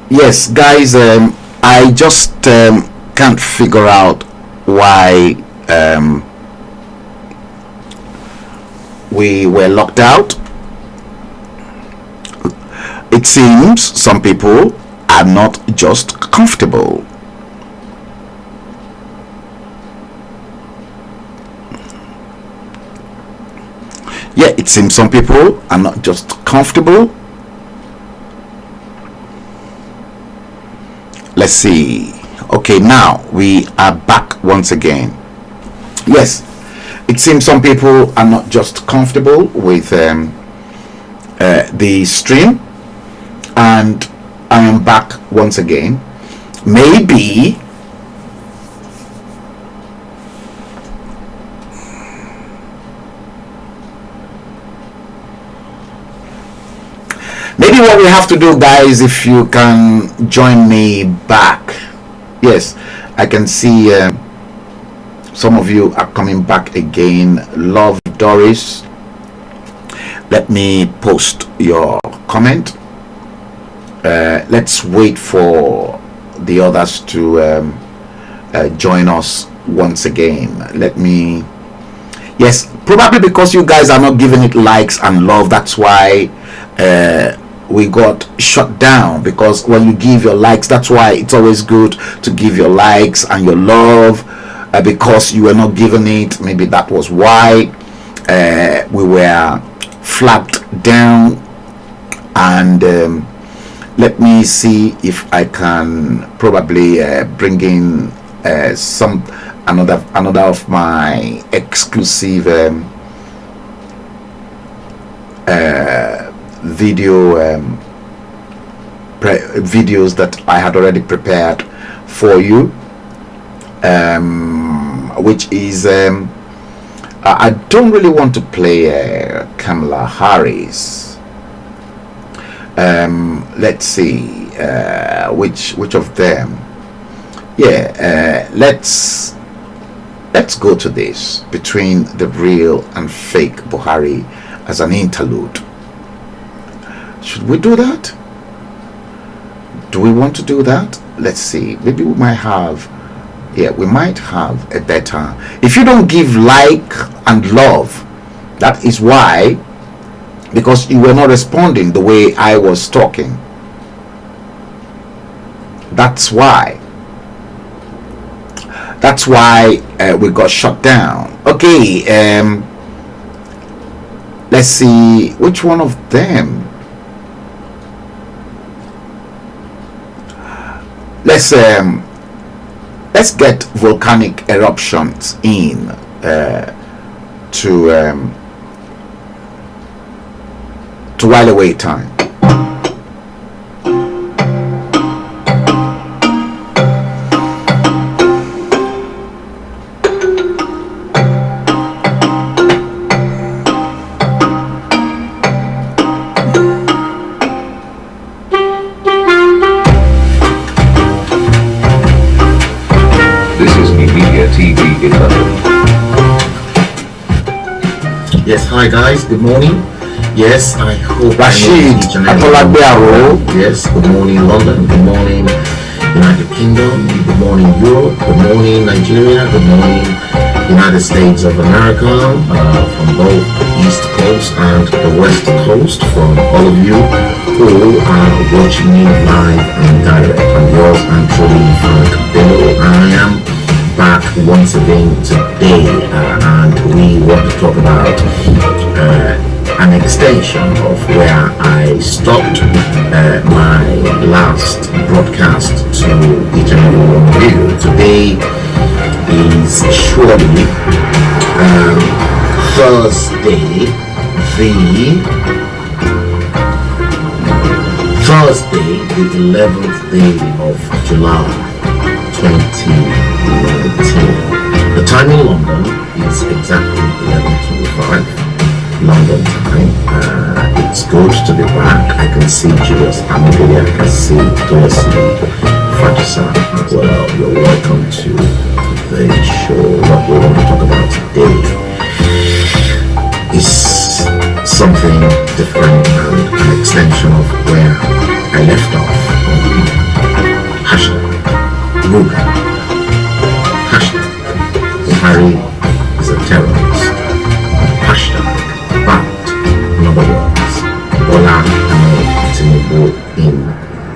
Yes, guys, I just can't figure out why we were locked out. It seems some people are not just comfortable. Yeah, it seems some people are not just comfortable. Let's see. Okay, now we are back once again. Yes, it seems some people are not just comfortable with the stream, and I am back once again. Maybe what we have to do, guys, if you can join me back. Yes, I can see some of you are coming back again. Love Doris, let me post your comment. Let's wait for the others to join us once again. Let me, yes, probably because you guys are not giving it likes and love, that's why we got shut down. Because when you give your likes, that's why it's always good to give your likes and your love, because you were not giving it. Maybe that was why we were flagged down. And let me see if I can probably bring in another of my exclusive videos that I had already prepared for you, which is I don't really want to play Kamala Harris. Let's see which of them. Yeah, let's go to this, between the real and fake Buhari, as an interlude. Should we do that? Do we want to do that? Let's see. Maybe we might have, yeah, we might have a better. If you don't give like and love, that is why, because you were not responding the way I was talking. That's why. That's why we got shut down. Okay, let's see which one of them. Let's get volcanic eruptions in to while away time. Yes, hi guys, good morning. Yes, I hope Rashid, yes, good morning London, good morning United Kingdom, good morning Europe, good morning Nigeria, good morning United States of America, from both the East Coast and the West Coast, from all of you who are watching me live and direct. I'm yours and truly Frank Bello. I am back once again today, and we want to talk about an extension of where I stopped my last broadcast to each and every one of you. Today is surely Thursday, the 11th day of July 2019. The time in London is exactly 11:25 London time. It's good to be back. I can see Julius Amelia, I can see Dorothy Fajisa as well. You're welcome to the show. What we want to talk about today is something different and an extension of where I left off on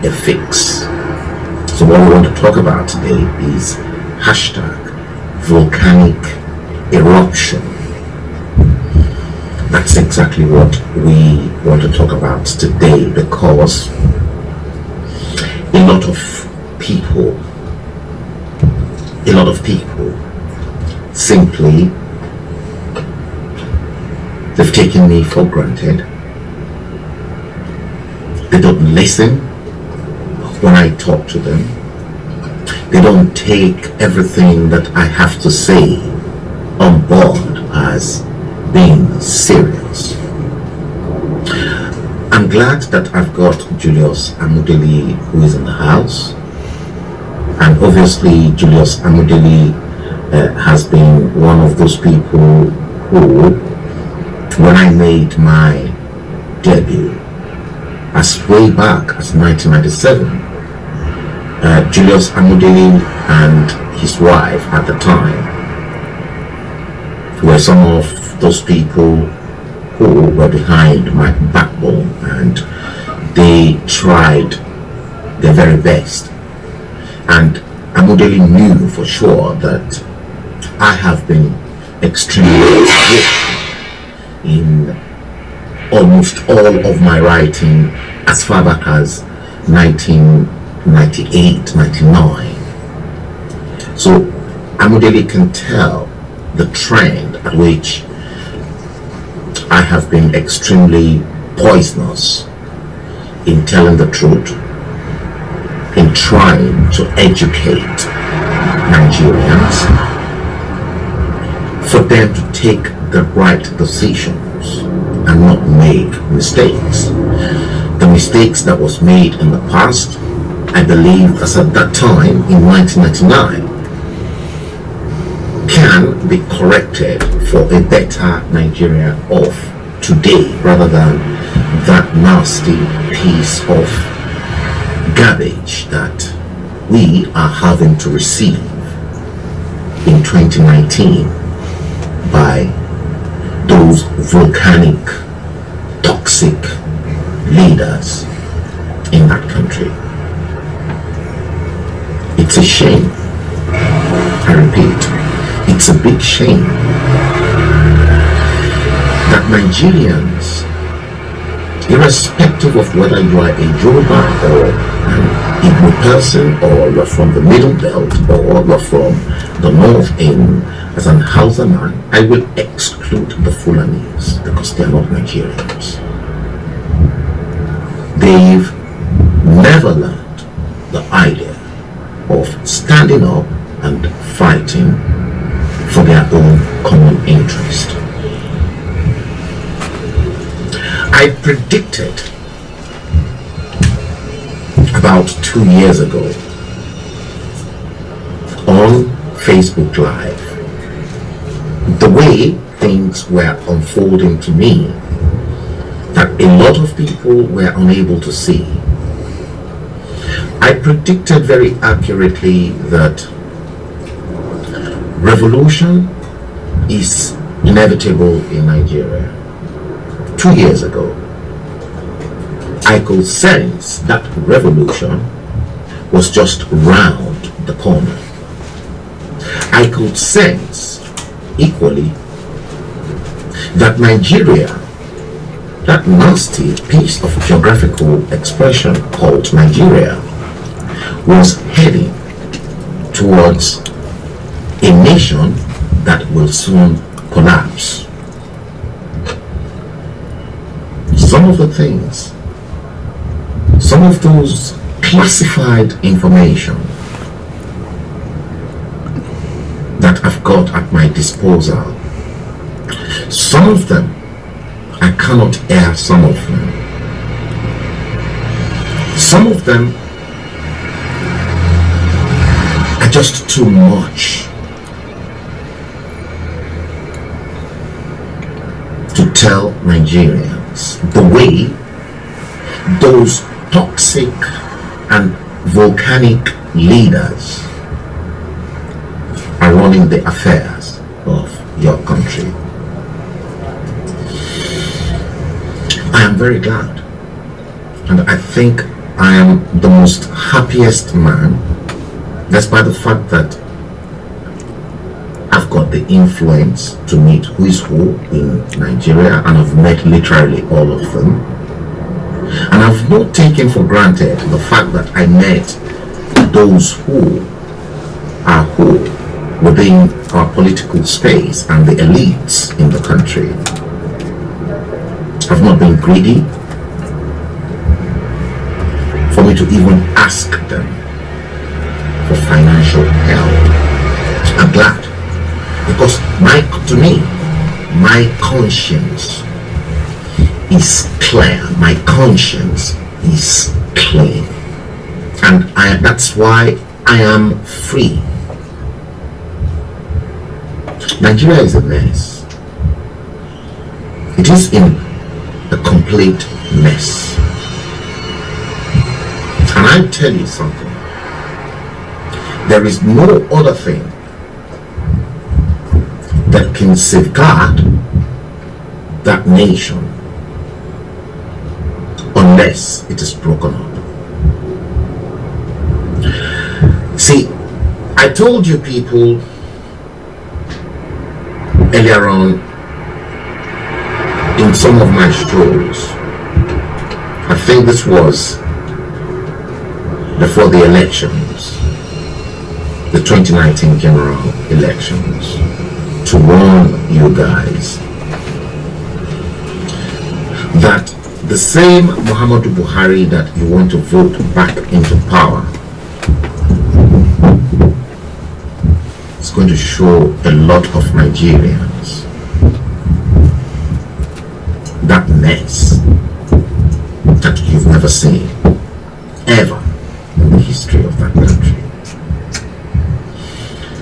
a fix. So what we want to talk about today is hashtag volcanic eruption. That's exactly what we want to talk about today, because a lot of people simply, they've taken me for granted. They don't listen when I talk to them. They don't take everything that I have to say on board as being serious. I'm glad that I've got Julius Amudeli, who is in the house, and obviously Julius Amudeli has been one of those people who, when I made my debut as way back as 1997, Julius Amudeli and his wife at the time were some of those people who were behind my backbone, and they tried their very best. And Amudeli knew for sure that I have been extremely good in almost all of my writing as far back as 1998, 99. So Amudeli can tell the trend at which I have been extremely poisonous in telling the truth, in trying to educate Nigerians for them to take the right decisions and not make mistakes. The mistakes that was made in the past, I believe, as at that time in 1999, can be corrected for a better Nigeria of today, rather than that nasty piece of garbage that we are having to receive in 2019 by those volcanic, toxic leaders in that country. It's a shame. I repeat, it's a big shame that Nigerians, irrespective of whether you are a Yoruba or an Igbo person, or you're from the Middle Belt, or you're from the North End, as an Hausa man, I will exclude the Fulanis because they are not Nigerians. They've never learned the idea of standing up and fighting for their own common interest. I predicted about 2 years ago on Facebook Live the way things were unfolding to me that a lot of people were unable to see. I predicted very accurately that revolution is inevitable in Nigeria. 2 years ago, I could sense that revolution was just round the corner. I could sense equally that Nigeria, that nasty piece of geographical expression called Nigeria, was heading towards a nation that will soon collapse. Some of the things, some of those classified information that I've got at my disposal, some of them I cannot air, some of them. Some of them are just too much to tell Nigerians the way those toxic and volcanic leaders are running the affairs of your country. I am very glad, and I think I am the most happiest man, despite the fact that I've got the influence to meet who is who in Nigeria, and I've met literally all of them. And I've not taken for granted the fact that I met those who are who within our political space and the elites in the country. I've not been greedy for me to even ask them for financial help. I'm glad, because to me, my conscience is clear, my conscience is clean, and that's why I am free. Nigeria is a mess. It is in a complete mess. And I tell you something, there is no other thing that can safeguard that nation unless it is broken up. See, I told you people earlier on in some of my shows, I think this was before the elections, the 2019 general elections, to warn you guys that the same Muhammadu Buhari that you want to vote back into power is going to show a lot of Nigerians that mess that you've never seen ever in the history of that country.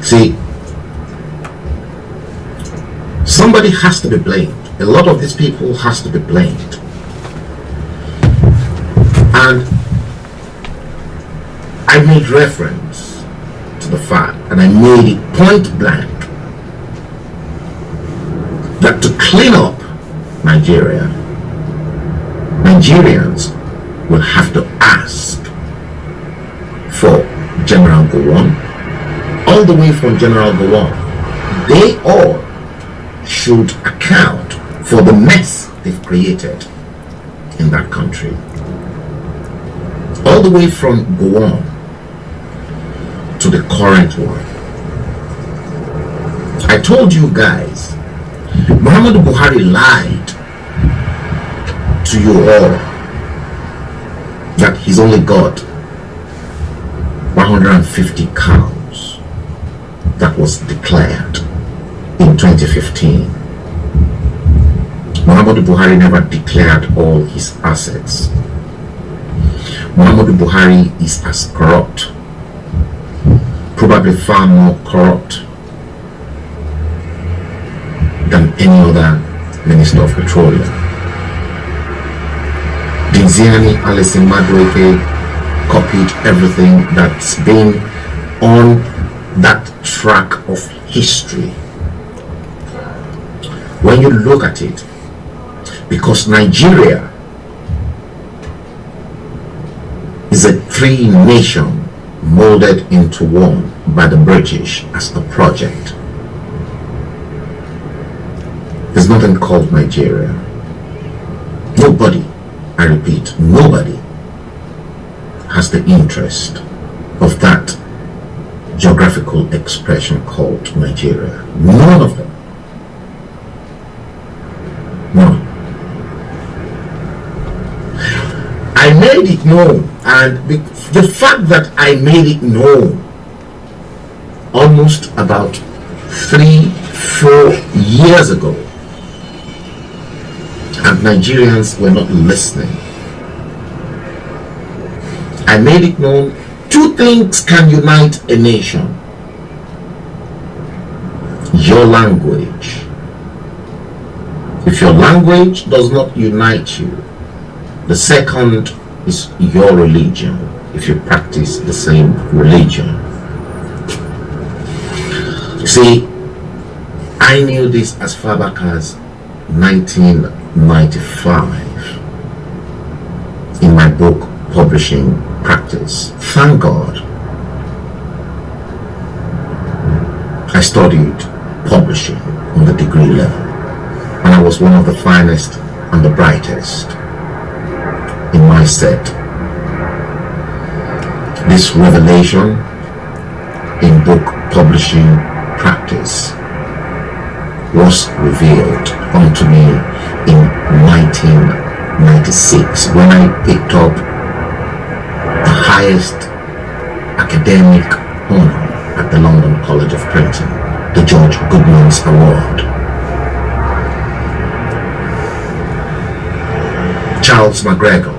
See, somebody has to be blamed. A lot of these people has to be blamed. And I made reference to the fact, and I made it point blank, that to clean up Nigeria, Nigerians will have to ask for General Gowon, all the way from General Gowon. They all should account for the mess they've created in that country. All the way from Gowon to the current one. I told you guys, Muhammadu Buhari lied to you all that he's only got 150 cows that was declared in 2015. Muhammadu Buhari never declared all his assets. Muhammadu Buhari is as corrupt, probably far more corrupt than any other Minister of Petroleum. Diziani Alison Madueke copied everything that's been on that track of history. When you look at it, because Nigeria is a free nation molded into one by the British as a project. There's nothing called Nigeria. Nobody, I repeat, nobody has the interest of that geographical expression called Nigeria. None of them. None. I made it known, and the fact that I made it known almost about 3-4 years ago, and Nigerians were not listening. I made it known, two things can unite a nation: your language. If your language does not unite you, the second is your religion, if you practice the same religion. See, I knew this as far back as 1995 in my book publishing practice. Thank God I studied publishing on the degree level, and I was one of the finest and the brightest in my set. This revelation in book publishing practice was revealed unto me in 1996 when I picked up the highest academic honor at the London College of Printing, the George Goodman's Award. Charles McGregor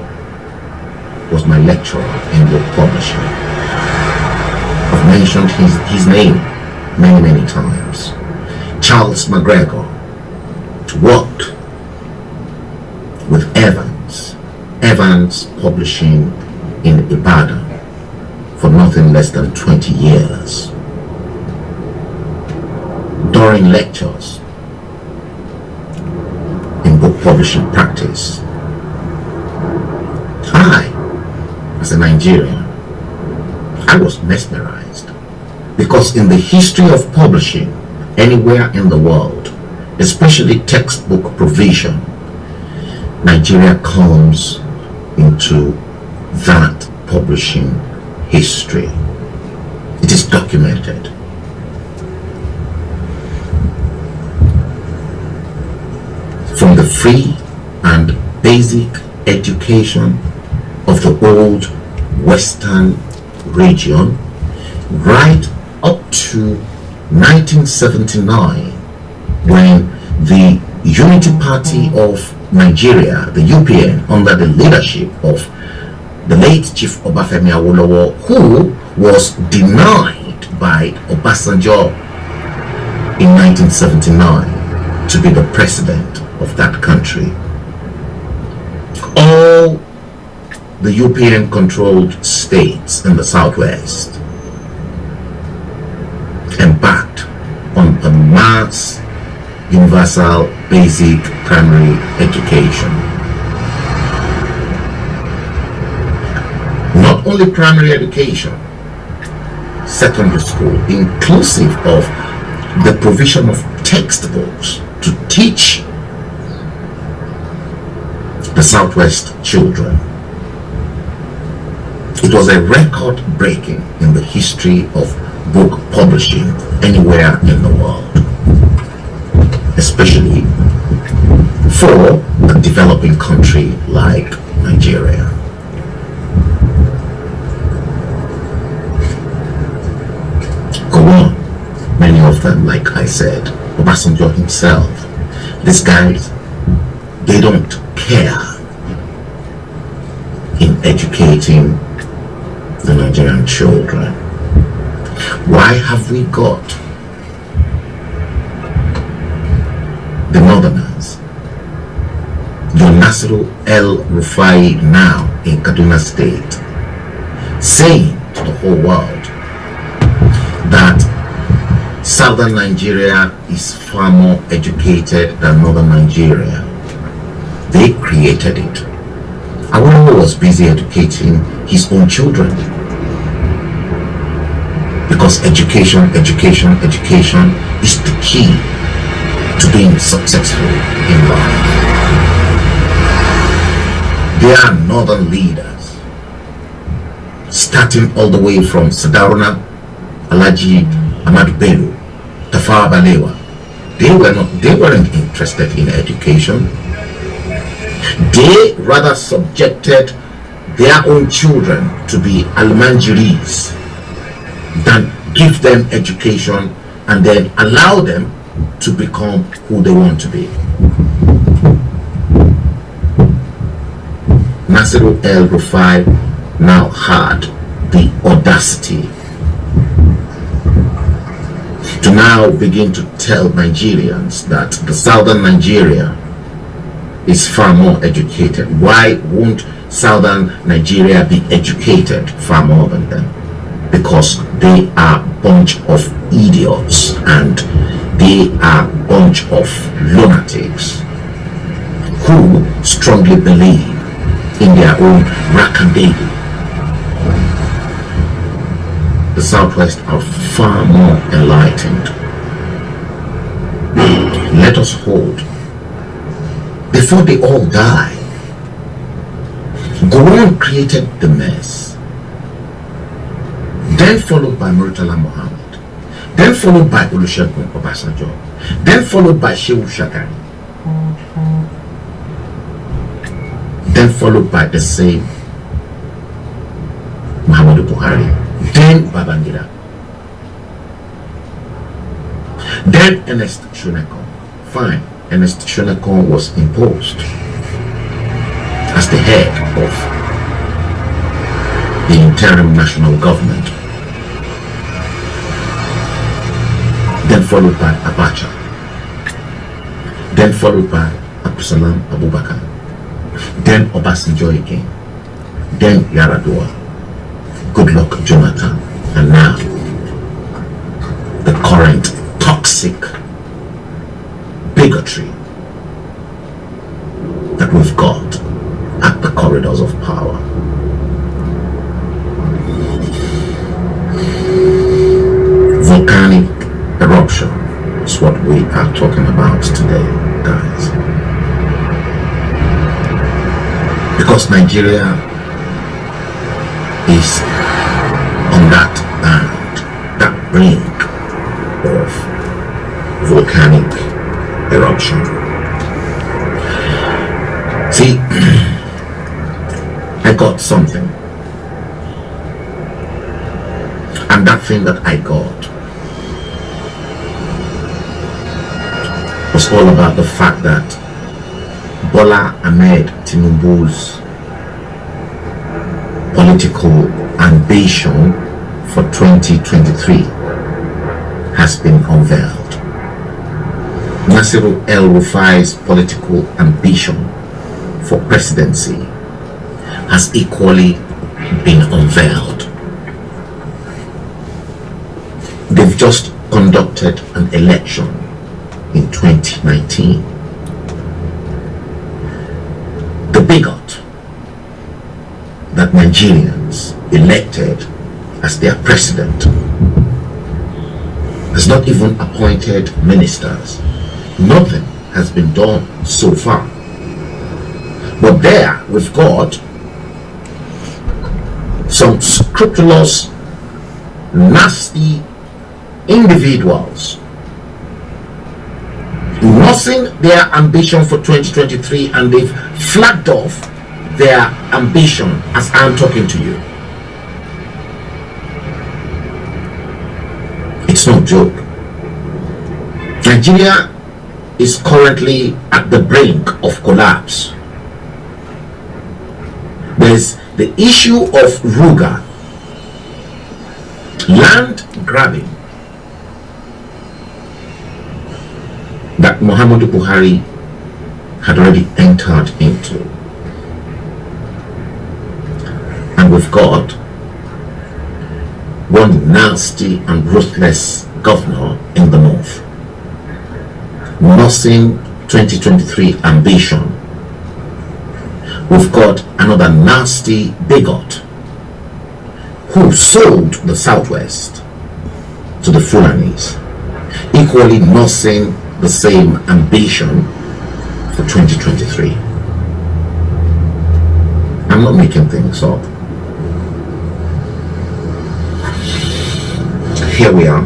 was my lecturer in book publishing. I've mentioned his name many times. Charles McGregor worked with Evans Publishing in Ibadan for nothing less than 20 years. During lectures in book publishing practice, as a Nigerian, I was mesmerized, because in the history of publishing anywhere in the world, especially textbook provision, Nigeria comes into that publishing history. It is documented. From the free and basic education of the old Western region right up to 1979, when the Unity Party of Nigeria, the UPN, under the leadership of the late Chief Obafemi Awolowo, who was denied by Obasanjo in 1979 to be the president of that country. All the UPN controlled states in the southwest embarked on a mass universal basic primary education. Not only primary education, secondary school, inclusive of the provision of textbooks to teach the southwest children. It was a record breaking in the history of book publishing anywhere in the world, especially for a developing country like Nigeria. Go on, many of them, like I said, Obasanjo himself, these guys, they don't care in educating the Nigerian children. Why have we got the Northerners, your Nasiru El-Rufai now in Kaduna State, saying to the whole world that Southern Nigeria is far more educated than Northern Nigeria? They created it. Awolowo was busy educating his own children, because education is the key to being successful in life. There are northern leaders, starting all the way from Sadaruna, Alhaji Ahmadu Bello, Tafawa Balewa. They weren't interested in education. They rather subjected their own children to be almanjiris than give them education and then allow them to become who they want to be. Nasiru El-Rufai now had the audacity to now begin to tell Nigerians that the Southern Nigeria is far more educated. Why won't Southern Nigeria be educated far more than them? Because they are a bunch of idiots and they are a bunch of lunatics who strongly believe in their own rackaday. The Southwest are far more enlightened. Let us hold before they all die. Gowon created the mess, then followed by Murtala Muhammad, then followed by Olusegun Obasanjo, then followed by Shehu Shagari, then followed by the same Muhammadu Buhari, then Babangida, then Ernest Shonekon. Fine, Ernest Shonekon was imposed as the head of the interim national government, then followed by Abacha, then followed by Abdusalam Abubakar, then Obasanjo again, then Yaradua, Goodluck Jonathan, and now the current toxic bigotry that we've got at the corridors of power. Volcanic eruption is what we are talking about today, guys. Because Nigeria is on that band, that brink of volcanic eruption. See, I got something, and that thing that I got was all about the fact that Bola Ahmed Tinubu's political ambition for 2023 has been unveiled. Nasiru El-Rufai's political ambition for presidency has equally been unveiled. They've just conducted an election in 2019. The bigot that Nigerians elected as their president has not even appointed ministers. Nothing has been done so far. But there we've got some scrupulous, nasty individuals nursing their ambition for 2023, and they've flagged off their ambition as I'm talking to you. It's no joke. Nigeria is currently at the brink of collapse. There's the issue of Ruga, land grabbing, that Muhammadu Buhari had already entered into. And we've got one nasty and ruthless governor in the north nursing 2023 ambition. We've got another nasty bigot who sold the Southwest to the Fulanis, equally nursing the same ambition for 2023. I'm not making things up. Here we are.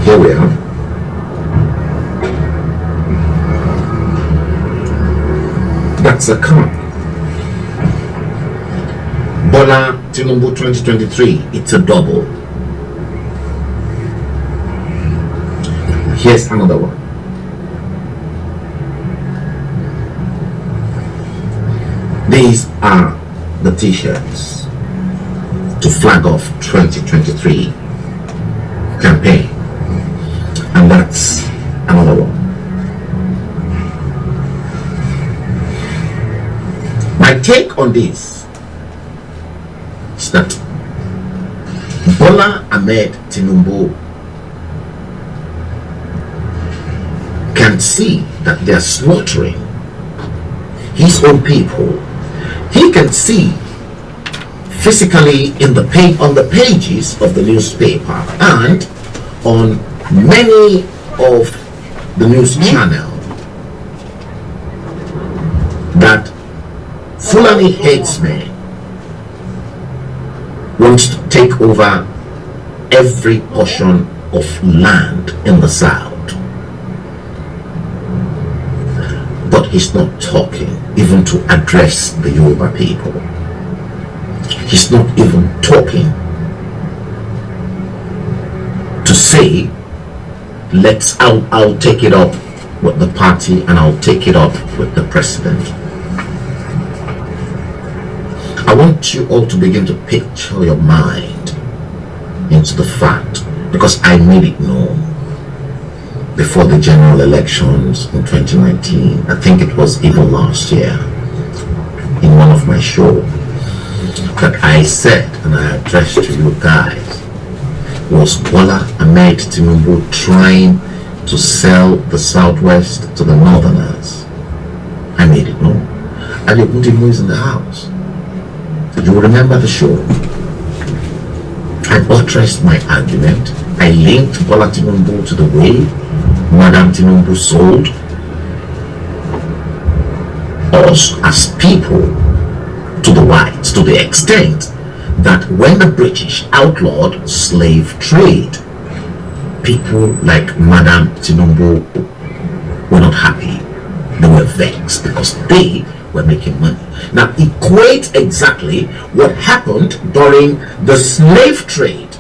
Here we are. That's a count. Bola Tinubu 2023, it's a double. Here's another one. These are the t-shirts to flag off 2023 campaign, and that's another one. My take on this is that Bola Ahmed Tinubu can see that they're slaughtering his own people. He can see physically in the on the pages of the newspaper and on many of the news channel that Fulani Herdsmen wants to take over every portion of land in the south. But he's not talking even to address the Yoruba people. He's not even talking to say, I'll take it up with the party and I'll take it up with the president. I want you all to begin to picture your mind into the fact, because I made it known before the general elections in 2019. I think it was even last year in one of my shows that I said and I addressed to you guys, was Bola Ahmed Tinubu trying to sell the Southwest to the Northerners? I made it known. Ali Tinubu is in the house. You will remember the show. I buttressed my argument. I linked Bola Tinubu to the way Madam Tinubu sold us as people to the whites, to the extent that when the British outlawed slave trade, people like Madam Tinubu were not happy. They were vexed because they were making money. Now equate exactly what happened during the slave trade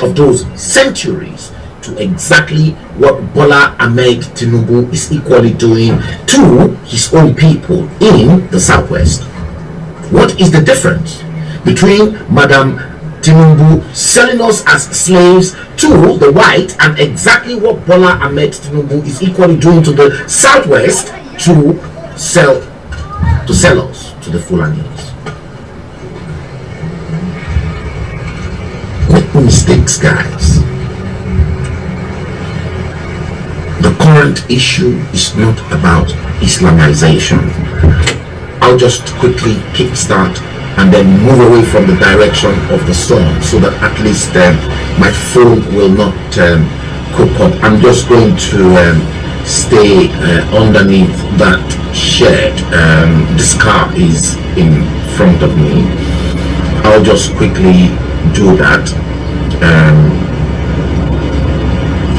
of those centuries to exactly what Bola Ahmed Tinubu is equally doing to his own people in the Southwest. What is the difference between Madam Tinubu selling us as slaves to the white and exactly what Bola Ahmed Tinubu is equally doing to the Southwest to sell us to the Fulanis? Make no mistakes, guys. The current issue is not about Islamization. I'll just quickly kickstart and then move away from the direction of the song so that at least my phone will not cook up. I'm just going to stay underneath that shed. This car is in front of me. I'll just quickly do that.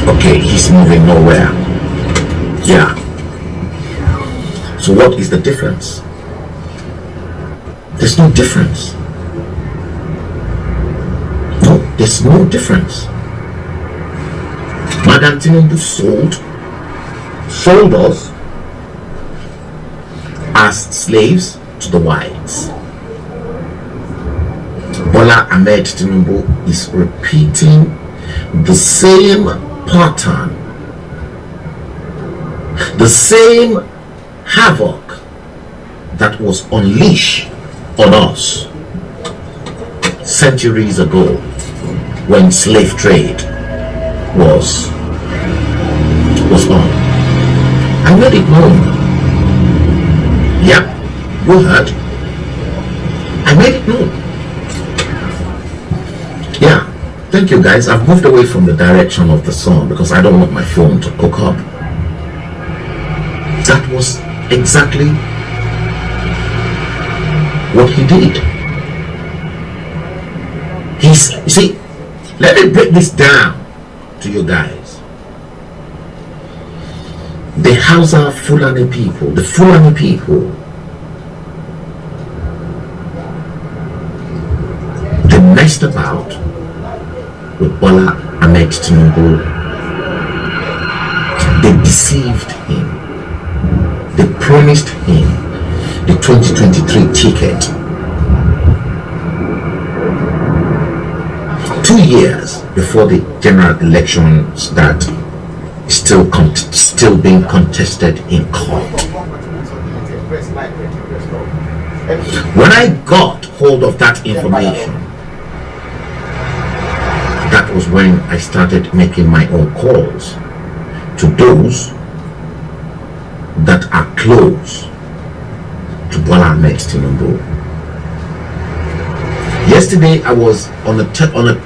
Okay, he's moving nowhere. Yeah. So what is the difference? There's no difference. No, there's no difference. Madam Tinubu sold us as slaves to the whites. Bola Ahmed Tinubu is repeating the same pattern, the same havoc that was unleashed on us centuries ago when slave trade was on. I made it known. Yep, go ahead. I made it known. Yeah, thank you guys. I've moved away from the direction of the song because I don't want my phone to cook up. That was exactly what he did. You see, let me break this down to you guys. The Hausa Fulani people, the Fulani people, they messed about with Bola Ahmed Tinubu. They deceived him. They promised him the 2023 ticket. 2 years before the general elections that is still being contested in court. When I got hold of that information, that was when I started making my own calls to those close to Bola Ahmed Tinubu. Yesterday I was on a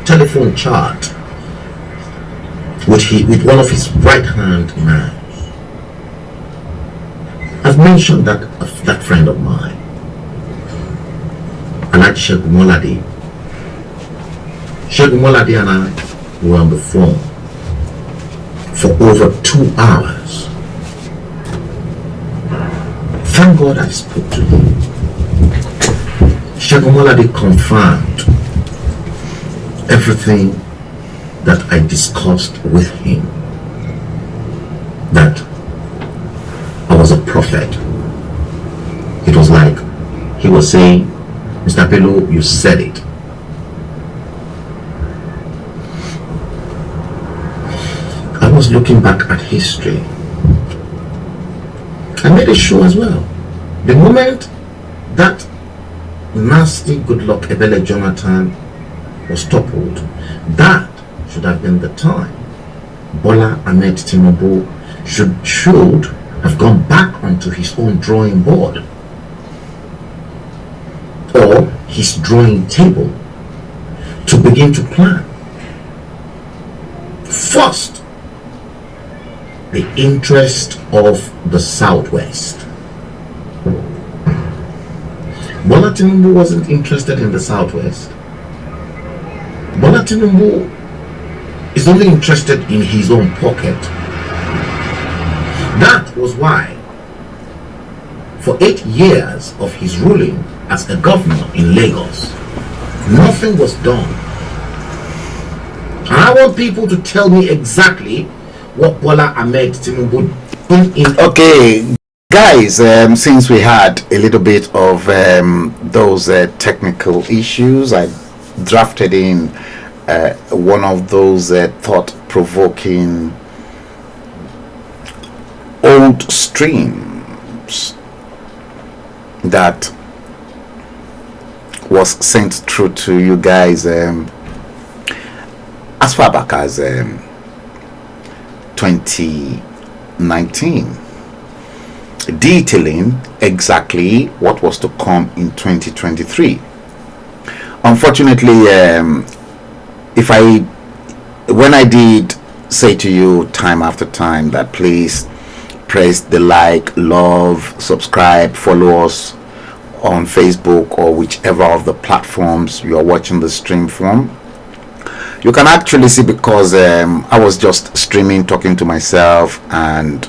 telephone chat with one of his right hand man. I've mentioned that friend of mine, Alhaji Segun Molade. Segun Molade and I were on the phone for over 2 hours. Thank God I spoke to him. Segun Molade confirmed everything that I discussed with him, that I was a prophet. It was like he was saying, Mr. Bello, you said it. I was looking back at history. I made a show as well. The moment that nasty Goodluck Ebele Jonathan was toppled, that should have been the time Bola Ahmed Tinubu should have gone back onto his own drawing board or his drawing table to begin to plan. First, the interest of the Southwest. Bola Tinubu wasn't interested in the Southwest. Bola Tinubu is only interested in his own pocket. That was why, for 8 years of his ruling as a governor in Lagos, nothing was done. And I want people to tell me exactly what Bola Ahmed Tinubu did in. Okay, guys, since we had a little bit of those technical issues, I drafted in one of those thought-provoking old streams that was sent through to you guys as far back as 2019, detailing exactly what was to come in 2023. Unfortunately, when I did say to you time after time that please press the like, love, subscribe, follow us on Facebook or whichever of the platforms you are watching the stream from, you can actually see, because I was just streaming, talking to myself, and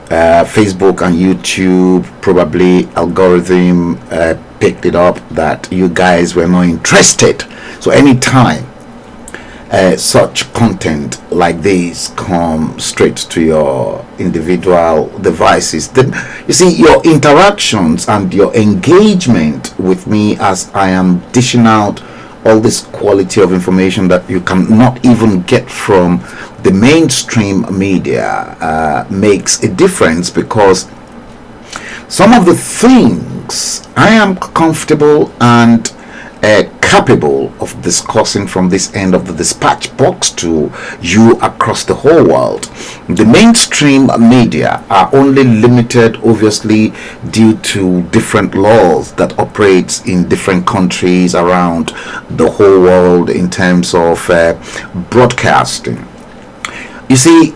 Facebook and YouTube probably algorithm picked it up that you guys were not interested. So anytime such content like this come straight to your individual devices, then you see your interactions and your engagement with me as I am dishing out all this quality of information that you cannot even get from the mainstream media makes a difference, because some of the things I am comfortable and capable of discussing from this end of the dispatch box to you across the whole world, the mainstream media are only limited, obviously, due to different laws that operates in different countries around the whole world in terms of broadcasting. You see,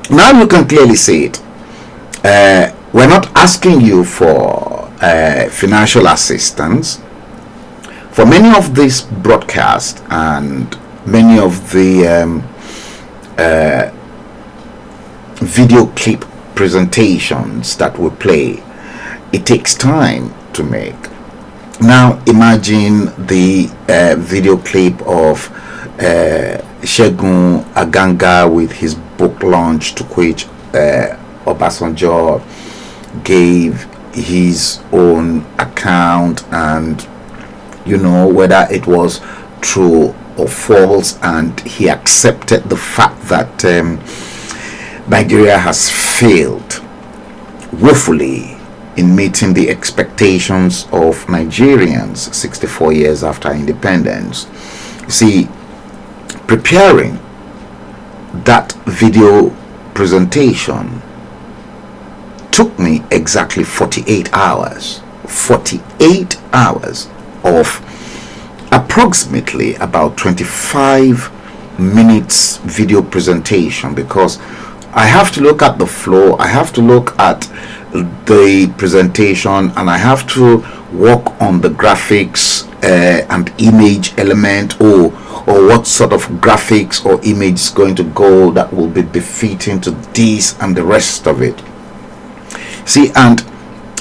now you can clearly see it. We're not asking you for financial assistance. For many of these broadcasts and many of the video clip presentations that we play, it takes time to make. Now imagine the video clip of Segun Aganga with his book launch, to which Obasanjo gave his own account, and you know whether it was true or false, and he accepted the fact that Nigeria has failed woefully in meeting the expectations of Nigerians 64 years after independence. You see, preparing that video presentation took me exactly 48 hours. 48 hours of approximately about 25 minutes video presentation, because I have to look at the flow, I have to look at the presentation, and I have to work on the graphics and image element, or what sort of graphics or image is going to go that will be befitting to this and the rest of it. See, and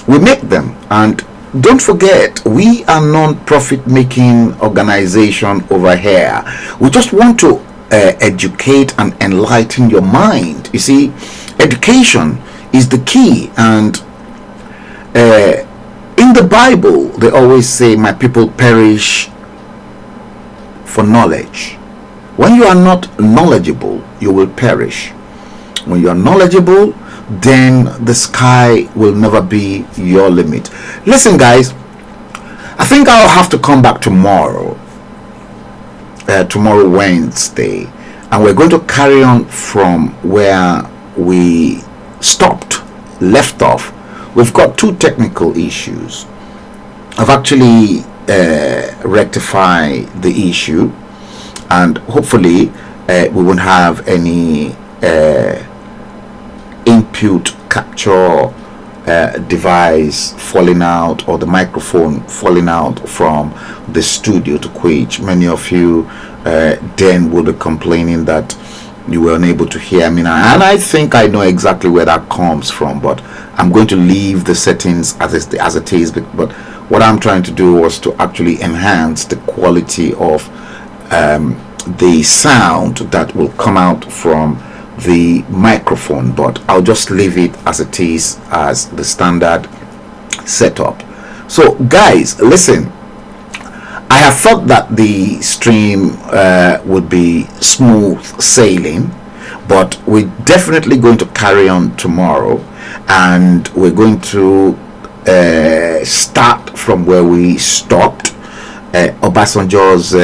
we make them. And don't forget, we are non-profit making organization over here. We just want to educate and enlighten your mind. You see, education is the key. And in the Bible, they always say, my people perish for knowledge. When you are not knowledgeable, you will perish. When you are knowledgeable, then the sky will never be your limit. Listen, guys, I think I'll have to come back tomorrow, tomorrow Wednesday, and we're going to carry on from where we left off. We've got two technical issues. I've actually rectified the issue, and hopefully we won't have any input capture device falling out, or the microphone falling out from the studio, to which many of you then will be complaining that you were unable to hear me now. And I think I know exactly where that comes from, but I'm going to leave the settings as it is. But what I'm trying to do was to actually enhance the quality of the sound that will come out from the microphone, but I'll just leave it as it is, as the standard setup. So guys, listen, I have thought that the stream would be smooth sailing, but we're definitely going to carry on tomorrow, and we're going to start from where we stopped. Obasanjo's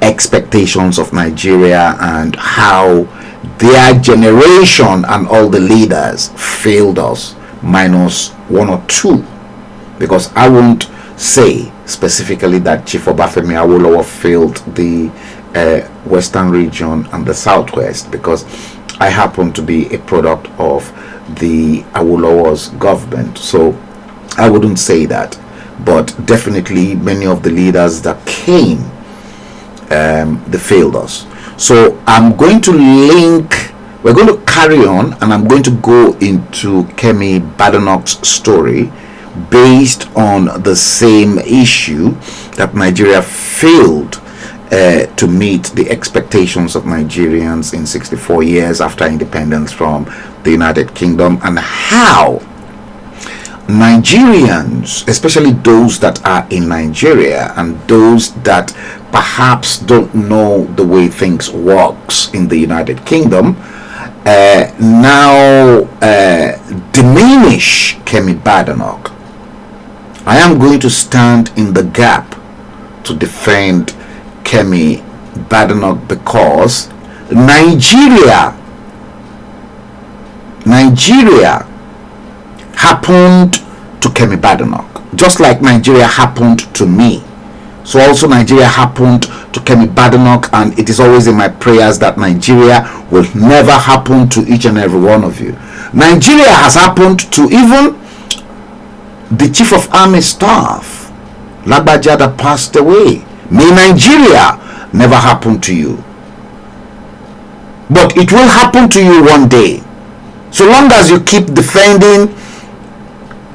expectations of Nigeria, and how their generation and all the leaders failed us, minus one or two, because I won't say specifically that Chief Obafemi Awolowo failed the western region and the southwest, because I happen to be a product of the Awolowo's government, so I wouldn't say that. But definitely many of the leaders that came, they failed us. So I'm going to we're going to carry on, and I'm going to go into Kemi Badenoch's story based on the same issue, that Nigeria failed to meet the expectations of Nigerians in 64 years after independence from the United Kingdom, and how Nigerians, especially those that are in Nigeria and those that perhaps don't know the way things works in the United Kingdom, now diminish Kemi Badenoch. I am going to stand in the gap to defend Kemi Badenoch, because Nigeria happened to Kemi Badenoch, just like Nigeria happened to me. So also Nigeria happened to Kemi Badenoch, and it is always in my prayers that Nigeria will never happen to each and every one of you. Nigeria has happened to even the Chief of Army Staff, Lagbaja, that passed away. May Nigeria never happen to you. But it will happen to you one day, so long as you keep defending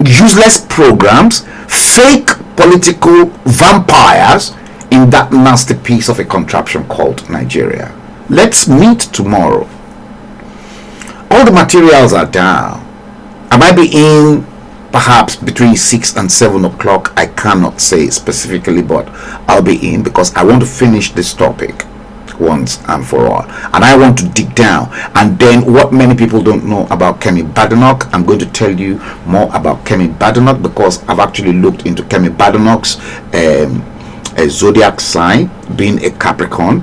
useless programs, fake political vampires in that nasty piece of a contraption called Nigeria. Let's meet tomorrow. All the materials are down. I might be in perhaps between 6 and 7 o'clock. I cannot say specifically, but I'll be in, because I want to finish this topic once and for all, and I want to dig down. And then what many people don't know about Kemi Badenoch, I'm going to tell you more about Kemi Badenoch, because I've actually looked into Kemi Badenoch's zodiac sign, being a Capricorn,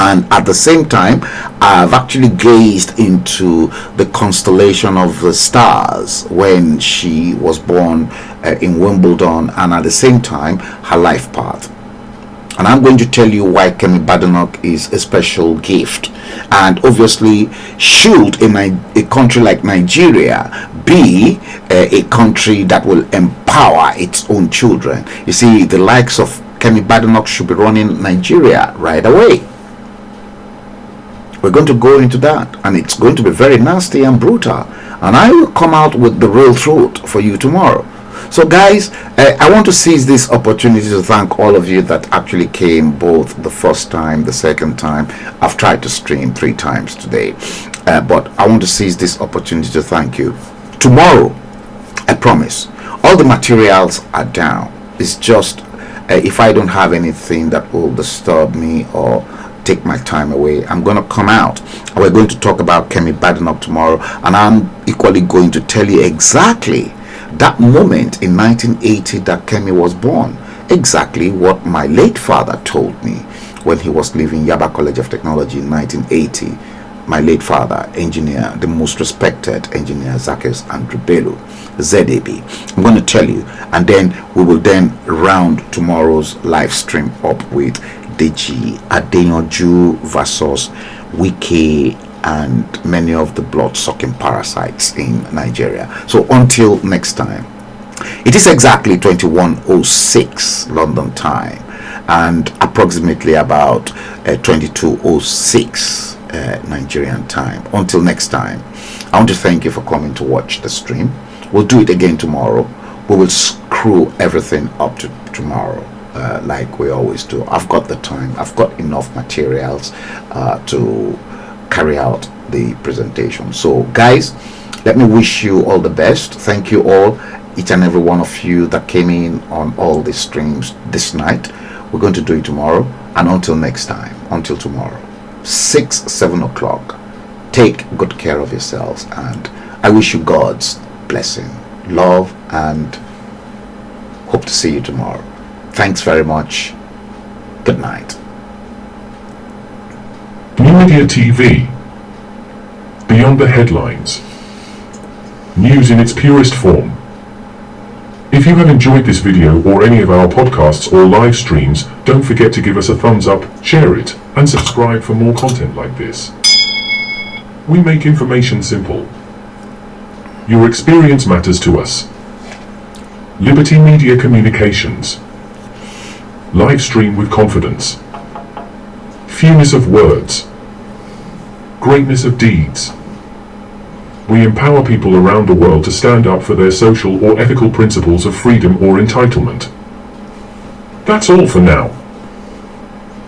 And at the same time, I've actually gazed into the constellation of the stars when she was born in Wimbledon, and at the same time, her life path. And I'm going to tell you why Kemi Badenoch is a special gift. And obviously, should a country like Nigeria be a country that will empower its own children? You see, the likes of Kemi Badenoch should be running Nigeria right away. We're going to go into that, and it's going to be very nasty and brutal. And I will come out with the real truth for you tomorrow. So guys, I want to seize this opportunity to thank all of you that actually came, both the first time, the second time. I've tried to stream 3 times today, but I want to seize this opportunity to thank you. Tomorrow, I promise, all the materials are down. It's just if I don't have anything that will disturb me or take my time away, I'm going to come out. We're going to talk about Kemi Badenoch tomorrow, and I'm equally going to tell you exactly that moment in 1980 that Kemi was born, exactly what my late father told me when he was leaving Yaba College of Technology in 1980. My late father, engineer, the most respected engineer, Zakes Andrew Bello, ZAB. I'm going to tell you, and then we will then round tomorrow's live stream up with Deji Adeyanju versus Wike and many of the blood-sucking parasites in Nigeria. So until next time, it is exactly 21:06 London time and approximately about 22:06 Nigerian time. Until next time, I want to thank you for coming to watch the stream. We'll do it again tomorrow. We will screw everything up to tomorrow. Like we always do. I've got the time, I've got enough materials to carry out the presentation. So guys, let me wish you all the best. Thank you all, each and every one of you that came in on all the streams this night. We're going to do it tomorrow, and until next time, until tomorrow, 6-7 o'clock, take good care of yourselves, and I wish you God's blessing, love, and hope to see you tomorrow. Thanks very much. Good night. NuMedia TV. Beyond the headlines. News in its purest form. If you have enjoyed this video or any of our podcasts or live streams, don't forget to give us a thumbs up, share it, and subscribe for more content like this. We make information simple. Your experience matters to us. Liberty Media Communications. Live stream with confidence. Fewness of words. Greatness of deeds. We empower people around the world to stand up for their social or ethical principles of freedom or entitlement. That's all for now.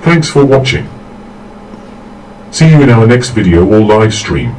Thanks for watching. See you in our next video or live stream.